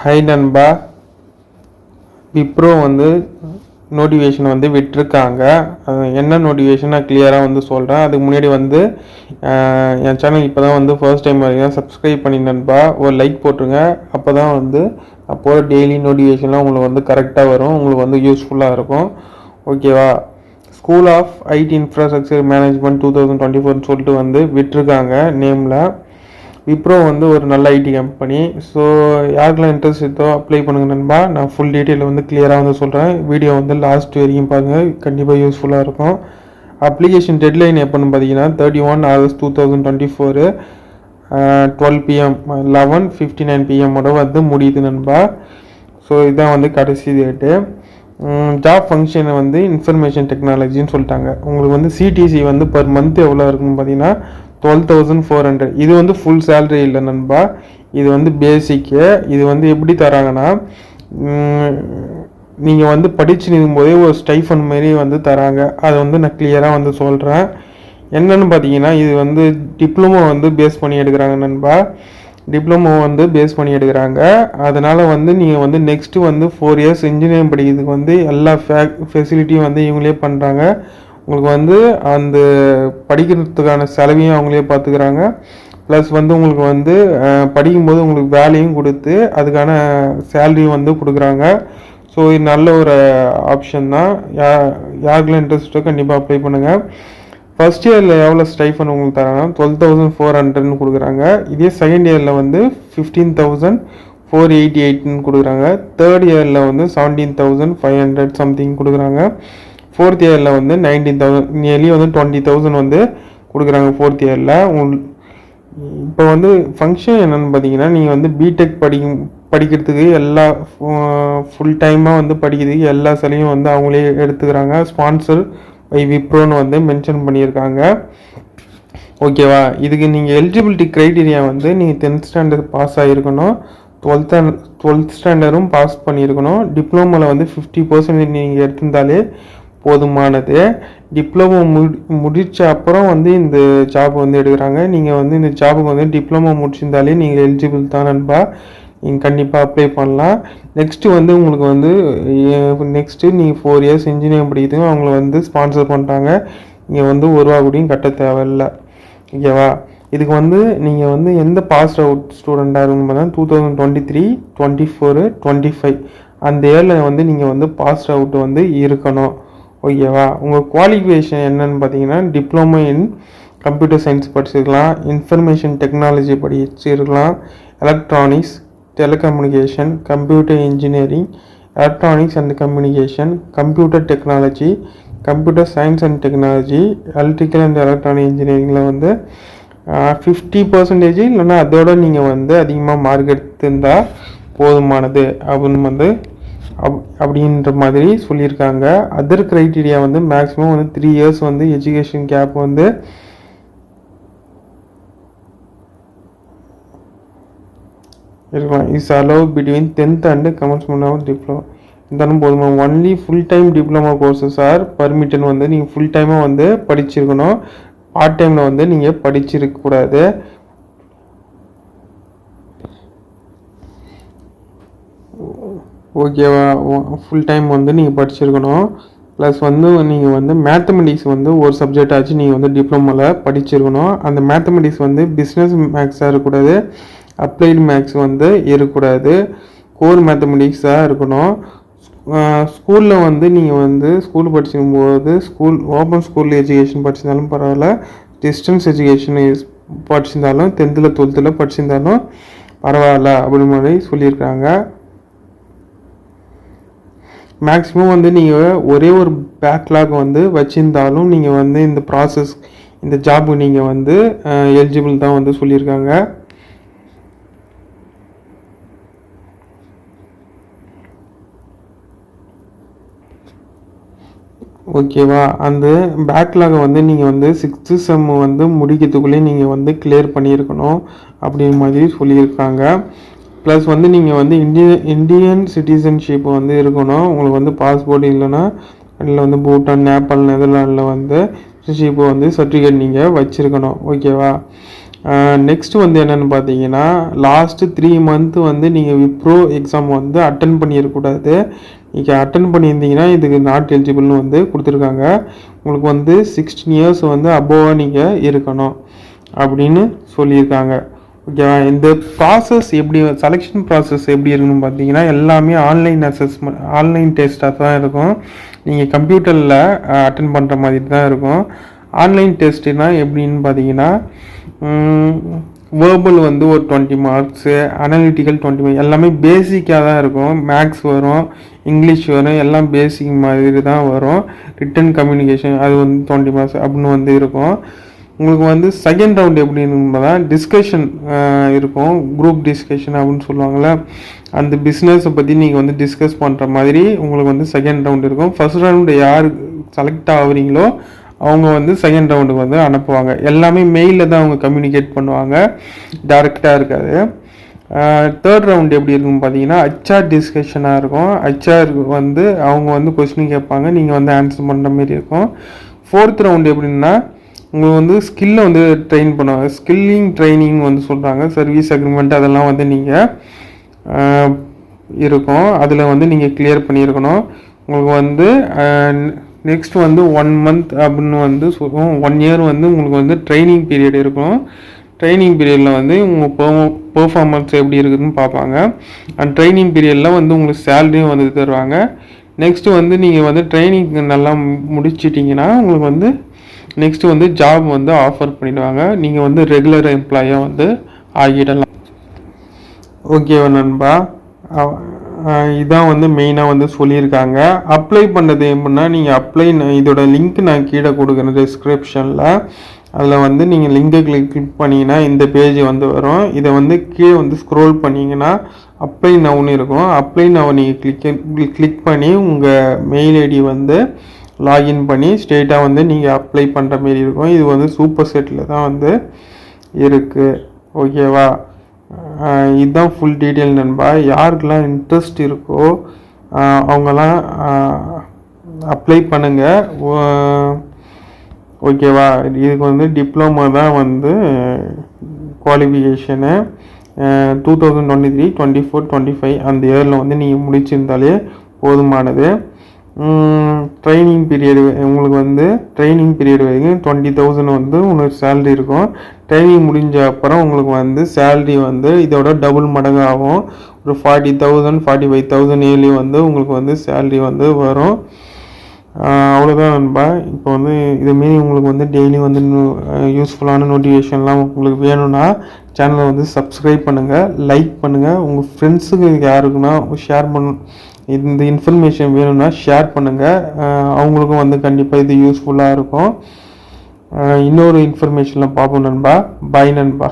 High நண்பா, விப்ரோ வந்து notification வந்து விட்டுருக்காங்க. என்ன நோட்டிஃபிகேஷன் நான் கிளியராக வந்து சொல்கிறேன். அதுக்கு முன்னாடி வந்து என் சேனல் இப்போ தான் வந்து ஃபர்ஸ்ட் டைம் வரீங்க, சப்ஸ்கிரைப் பண்ணி நண்பா ஒரு லைக் போட்டுருங்க. அப்போ தான் வந்து அப்போது டெய்லி நோட்டிஃபிகேஷன்லாம் உங்களுக்கு வந்து கரெக்டாக வரும், உங்களுக்கு வந்து யூஸ்ஃபுல்லாக இருக்கும். ஓகேவா? School of IT infrastructure management 2024 சொல்லிட்டு வந்து விட்டுருக்காங்க நேமில். விப்ரோ வந்து ஒரு நல்ல ஐடி கம்பெனி. ஸோ யாருக்கெல்லாம் இன்ட்ரெஸ்ட் இருக்கோ அப்ளை பண்ணுங்க நண்பா. நான் ஃபுல் டீட்டெயில் வந்து கிளியராக வந்து சொல்கிறேன். வீடியோ வந்து லாஸ்ட் வரைக்கும் பாருங்கள், கண்டிப்பாக யூஸ்ஃபுல்லாக இருக்கும். அப்ளிகேஷன் டெட்லைன் எப்போன்னு பார்த்தீங்கன்னா 31 ஆகஸ்ட் 2024 12 PM 11:59 PM வந்து முடியுது நண்பா. ஸோ இதுதான் வந்து கடைசி டேட்டு. ஜாப் ஃபங்க்ஷனை வந்து இன்ஃபர்மேஷன் டெக்னாலஜின்னு சொல்லிட்டாங்க. உங்களுக்கு வந்து சிடிசி வந்து பர் மந்த் எவ்வளோ இருக்குன்னு பார்த்தீங்கன்னா 12,400. இது வந்து ஃபுல் சேலரி இல்லை நண்பா, இது வந்து பேசிக்கு. இது வந்து எப்படி தராங்கன்னா, நீங்கள் வந்து படிச்சு நிற்கும்போதே ஒரு ஸ்டைஃபன் மாரி வந்து தராங்க. அதை வந்து நான் கிளியராக வந்து சொல்கிறேன். என்னென்னு பார்த்தீங்கன்னா, இது வந்து டிப்ளமோ வந்து பேஸ் பண்ணி எடுக்கிறாங்க நண்பா. டிப்ளமோ வந்து பேஸ் பண்ணி எடுக்கிறாங்க. அதனால் வந்து நீங்கள் வந்து நெக்ஸ்ட்டு வந்து 4 years இன்ஜினியரிங் படிக்கிறதுக்கு வந்து எல்லா ஃபெசிலிட்டியும் வந்து இவங்களே பண்ணுறாங்க. உங்களுக்கு வந்து அந்த படிக்கிறதுக்கான செலவையும் அவங்களே பார்த்துக்கிறாங்க. ப்ளஸ் வந்து உங்களுக்கு வந்து படிக்கும்போது உங்களுக்கு வேலையும் கொடுத்து அதுக்கான சேலரியும் வந்து கொடுக்குறாங்க. ஸோ இது நல்ல ஒரு ஆப்ஷன் தான். யாருக்கெல்லாம் இன்ட்ரெஸ்ட்டோ கண்டிப்பாக அப்ளை பண்ணுங்கள். ஃபர்ஸ்ட் இயரில் எவ்வளோ ஸ்டைஃபன் உங்களுக்கு தராங்கன்னா 12,400 கொடுக்குறாங்க. இதே செகண்ட் இயரில் வந்து 15,488 கொடுக்குறாங்க. தேர்ட் இயரில் வந்து 17,500 சம்திங் கொடுக்குறாங்க. ஃபோர்த் இயரில் வந்து 19,000, நியர்லி வந்து 20,000 வந்து கொடுக்குறாங்க ஃபோர்த் இயரில். இப்போ வந்து ஃபங்க்ஷன் என்னென்னு பார்த்தீங்கன்னா, நீங்கள் வந்து பிடெக் படிக்கிறதுக்கு எல்லா ஃபுல் டைமாக வந்து படிக்கிறதுக்கு எல்லா செலவையும் வந்து அவங்களே எடுத்துக்கிறாங்க. ஸ்பான்சர் பை விப்ரோன்னு வந்து மென்ஷன் பண்ணியிருக்காங்க. ஓகேவா? இதுக்கு நீங்கள் எலிஜிபிலிட்டி க்ரைட்டீரியா வந்து நீங்கள் 10th ஸ்டாண்டர்ட் பாஸ் ஆகிருக்கணும், 12th ஸ்டாண்டர்டும் பாஸ் பண்ணியிருக்கணும். டிப்ளமோவில் வந்து 50% நீங்கள் எடுத்திருந்தாலே போதுமானது. டிப்ளமோ முடித்த அப்புறம் வந்து இந்த ஜாப் வந்து எடுக்கிறாங்க. நீங்கள் வந்து இந்த ஜாபுக்கு வந்து டிப்ளமோ முடிச்சிருந்தாலே நீங்கள் எலிஜிபிள் தான் நண்பா. நீங்கள் கண்டிப்பாக அப்ளை பண்ணலாம். நெக்ஸ்ட்டு வந்து உங்களுக்கு வந்து நெக்ஸ்ட்டு நீங்கள் 4 years இன்ஜினியரிங் படிக்கிறதுக்கும் அவங்கள வந்து ஸ்பான்சர் பண்ணுறாங்க. நீங்கள் வந்து ஒரு ரூபா கூடயும் கட்ட தேவையில்லை. ஓகேவா? இதுக்கு வந்து நீங்கள் வந்து எந்த பாஸ் அவுட் ஸ்டூடெண்ட்டாக இருக்குன்னு பார்த்தா 2023, 24, 25 அந்த இயரில் வந்து நீங்கள் வந்து பாஸ் அவுட் வந்து இருக்கணும். ஓகேவா? உங்கள் குவாலிஃபிகேஷன் என்னன்னு பார்த்தீங்கன்னா, டிப்ளமோ இன் கம்ப்யூட்டர் சயின்ஸ் படிச்சிருக்கலாம், இன்ஃபர்மேஷன் டெக்னாலஜி படிச்சிருக்கலாம், electronics, telecommunication, computer engineering, electronics and communication, computer technology, computer science and technology, electrical and electronic இன்ஜினியரிங்கில் வந்து 50% இல்லைன்னா அதோட நீங்கள் வந்து அதிகமாக மார்க் எடுத்திருந்தால் போதுமானது அப்படின்னு வந்து அப்படின்ற மாதிரி சொல்லியிருக்காங்க. அதர் க்ரைட்டீரியா வந்து மேக்ஸிமம் வந்து 3 years வந்து எஜுகேஷன் கேப் வந்து இருக்கலாம். Is allowed between 10th and commencement of diploma இருந்தாலும் போதுமா. Only full time diploma courses are permitted. வந்து நீங்கள் ஃபுல் டைமாக வந்து படிச்சிருக்கணும், பார்ட் டைமில் வந்து நீங்கள் படிச்சிருக்கக்கூடாது. ஓகேவா? ஃபுல் டைம் வந்து நீங்கள் படிச்சிருக்கணும். ப்ளஸ் வந்து நீங்கள் வந்து மேத்தமெட்டிக்ஸ் வந்து ஒரு சப்ஜெக்ட் ஆச்சு நீங்கள் வந்து டிப்ளமோவில் படிச்சிருக்கணும். அந்த மேத்தமெட்டிக்ஸ் வந்து பிஸ்னஸ் மேக்ஸாக இருக்கக்கூடாது, அப்ளைடு மேக்ஸ் வந்து இருக்கக்கூடாது, கோர் மேத்தமெட்டிக்ஸாக இருக்கணும். ஸ்கூலில் வந்து நீங்கள் வந்து ஸ்கூல் படிச்சுக்கும்போது ஓப்பன் ஸ்கூல் எஜுகேஷன் படிச்சிருந்தாலும் பரவாயில்ல, டிஸ்டன்ஸ் எஜுகேஷன் படிச்சிருந்தாலும் 10th 12th படிச்சிருந்தாலும் பரவாயில்ல அப்படி மாதிரி சொல்லியிருக்காங்க. மேக்ஸிமம் வந்து நீங்கள் ஒரே ஒரு பேக்லாக் வந்து வச்சுருந்தாலும் நீங்கள் வந்து இந்த ப்ராசஸ் இந்த ஜாபுக்கு நீங்கள் வந்து எலிஜிபிள் தான் வந்து சொல்லியிருக்காங்க. ஓகேவா? அந்த பேக்லாகை வந்து நீங்கள் வந்து 6th செம் வந்து முடிக்கிறதுக்குள்ளே நீங்கள் வந்து கிளியர் பண்ணியிருக்கணும் அப்படின்ற மாதிரி சொல்லியிருக்காங்க. ப்ளஸ் வந்து நீங்கள் வந்து இந்தியன் சிட்டிசன்ஷிப் வந்து இருக்கணும். உங்களுக்கு வந்து பாஸ்போர்ட் இல்லைன்னா அதில் வந்து பூட்டான், நேபாள், நெதர்லாண்டில் வந்து சிட்டிசன்ஷிப் வந்து சர்டிஃபிகேட் நீங்கள் வச்சுருக்கணும். ஓகேவா? நெக்ஸ்ட் வந்து என்னென்னு பார்த்தீங்கன்னா லாஸ்ட்டு 3 மந்த்து வந்து நீங்கள் விப்ரோ எக்ஸாம் வந்து அட்டன் பண்ணிடக்கூடாது. நீங்கள் அட்டன் பண்ணியிருந்தீங்கன்னா இதுக்கு நாட் எலிஜிபிள்னு வந்து கொடுத்துருக்காங்க. உங்களுக்கு வந்து 16 இயர்ஸ் வந்து அபோவாக நீங்கள் இருக்கணும் அப்படின்னு சொல்லியிருக்காங்க. ஓகேவா? இந்த ப்ராசஸ் எப்படி செலெக்ஷன் ப்ராசஸ் எப்படி இருக்குன்னு பார்த்தீங்கன்னா எல்லாமே ஆன்லைன் அசஸ்மெண்ட் ஆன்லைன் டெஸ்ட்டாக தான் இருக்கும். நீங்கள் கம்ப்யூட்டரில் அட்டன் பண்ணுற மாதிரி தான் இருக்கும். ஆன்லைன் டெஸ்ட்டுனா எப்படின்னு பார்த்தீங்கன்னா வேர்பல் வந்து ஒரு 20 மார்க்ஸு, அனலிட்டிக்கல் 20 மார்க்ஸ், எல்லாமே பேசிக்காக தான் இருக்கும். மேக்ஸ் வரும், இங்கிலீஷ் வரும், எல்லாம் பேசிக் மாதிரி தான் வரும். ரிட்டன் கம்யூனிகேஷன் அது வந்து 20 மார்க்ஸ் அப்படின்னு வந்து இருக்கும். உங்களுக்கு வந்து செகண்ட் ரவுண்ட் எப்படின்னு தான் டிஸ்கஷன் இருக்கும். குரூப் டிஸ்கஷன் அப்படின்னு சொல்லுவாங்கள்ல, அந்த பிஸ்னஸை பற்றி நீங்கள் வந்து டிஸ்கஸ் பண்ணுற மாதிரி உங்களுக்கு வந்து செகண்ட் ரவுண்ட் இருக்கும். ஃபர்ஸ்ட் ரவுண்டு யார் செலக்ட் ஆகுறீங்களோ அவங்க வந்து செகண்ட் ரவுண்டுக்கு வந்து அனுப்புவாங்க. எல்லாமே மெயிலில் தான் அவங்க கம்யூனிகேட் பண்ணுவாங்க, டைரெக்டாக இருக்காது. தேர்ட் ரவுண்ட் எப்படி இருக்குன்னு பார்த்தீங்கன்னா ஹெச்ஆர் டிஸ்கஷனாக இருக்கும். ஹெச்ஆர் வந்து அவங்க வந்து கொஸ்டின் கேட்பாங்க, நீங்கள் வந்து ஆன்சர் பண்ணுற மாதிரி இருக்கும். ஃபோர்த் ரவுண்ட் எப்படின்னா உங்களுக்கு வந்து ஸ்கில்லை வந்து ட்ரெயின் பண்ணுவாங்க. ஸ்கில்லிங் ட்ரைனிங் வந்து சொல்கிறாங்க. சர்வீஸ் அக்ரிமெண்ட் அதெல்லாம் வந்து நீங்கள் இருக்கும், அதில் வந்து நீங்கள் கிளியர் பண்ணியிருக்கணும். உங்களுக்கு வந்து நெக்ஸ்ட் வந்து 1 மந்த் அப்படின்னு வந்து சொல்லுவோம். 1 இயர் வந்து உங்களுக்கு வந்து ட்ரைனிங் பீரியட் இருக்கும். ட்ரைனிங் பீரியடில் வந்து உங்கள் பெர்ஃபார்மன்ஸ் எப்படி இருக்குதுன்னு பார்ப்பாங்க. அந்த ட்ரைனிங் பீரியடில் வந்து உங்களுக்கு சேலரியும் வந்து தருவாங்க. நெக்ஸ்ட்டு வந்து நீங்கள் வந்து ட்ரைனிங் நல்லா முடிச்சிட்டிங்கன்னா உங்களுக்கு வந்து நெக்ஸ்ட்டு வந்து ஜாப் வந்து ஆஃபர் பண்ணிடுவாங்க. நீங்கள் வந்து ரெகுலர் எம்ப்ளாயாக வந்து ஆகிடலாம். ஓகேவா நண்பா? இதான் வந்து மெயினாக வந்து சொல்லியிருக்காங்க. அப்ளை பண்ணுறது எப்படின்னா நீங்கள் இதோட லிங்க் நான் கீழே கொடுக்குறேன் டிஸ்கிரிப்ஷனில். அதில் வந்து நீங்கள் லிங்கை கிளிக் பண்ணிங்கன்னா இந்த பேஜ் வந்து வரும். இதை வந்து கீழே வந்து ஸ்க்ரோல் பண்ணிங்கன்னா அப்ளை நவுன்னு இருக்கும். அப்ளை நவ் நீங்கள் கிளிக் பண்ணி உங்கள் மெயில் ஐடி வந்து லாகின் பண்ணி ஸ்ட்ரெயிட்டாக வந்து நீங்கள் அப்ளை பண்ணுற மாரி இருக்கும். இது வந்து சூப்பர் செட்டில் தான் வந்து இருக்குது. ஓகேவா? இதுதான் ஃபுல் டீட்டெயில் நண்பா. யாருக்கெல்லாம் இன்ட்ரெஸ்ட் இருக்கோ அவங்கெல்லாம் அப்ளை பண்ணுங்கள். ஓகேவா? இதுக்கு வந்து டிப்ளமா தான் வந்து குவாலிஃபிகேஷனு. 2023, 24, 25 அந்த இயரில் வந்து நீங்கள் முடிச்சிருந்தாலே போதுமானது. ட்ரைனிங் பீரியடு உங்களுக்கு வந்து ட்ரைனிங் பீரியட் வரைக்கும் 20,000 வந்து உங்களுக்கு சேல்ரி இருக்கும். ட்ரைனிங் முடிஞ்ச அப்புறம் உங்களுக்கு வந்து சேல்ரி வந்து இதோட டபுள் மடங்கு ஆகும். ஒரு 40,000 45,000 ஏர்லி வந்து உங்களுக்கு வந்து சேல்ரி வந்து வரும். அவ்வளோதான் நண்பா. இப்போ வந்து இதுமாரி உங்களுக்கு வந்து டெய்லி வந்து யூஸ்ஃபுல்லான நோட்டிஃபிகேஷன்லாம் உங்களுக்கு வேணும்னா சேனலை வந்து சப்ஸ்கிரைப் பண்ணுங்கள், லைக் பண்ணுங்கள். உங்கள் ஃப்ரெண்ட்ஸுக்கு யாருக்குன்னா ஷேர் இந்த இன்ஃபர்மேஷன் வேணும்னா ஷேர் பண்ணுங்கள். அவங்களுக்கும் வந்து கண்டிப்பாக இது யூஸ்ஃபுல்லாக இருக்கும். இன்னொரு இன்ஃபர்மேஷனில் பார்ப்போம் நண்பா. பாய் நண்பா.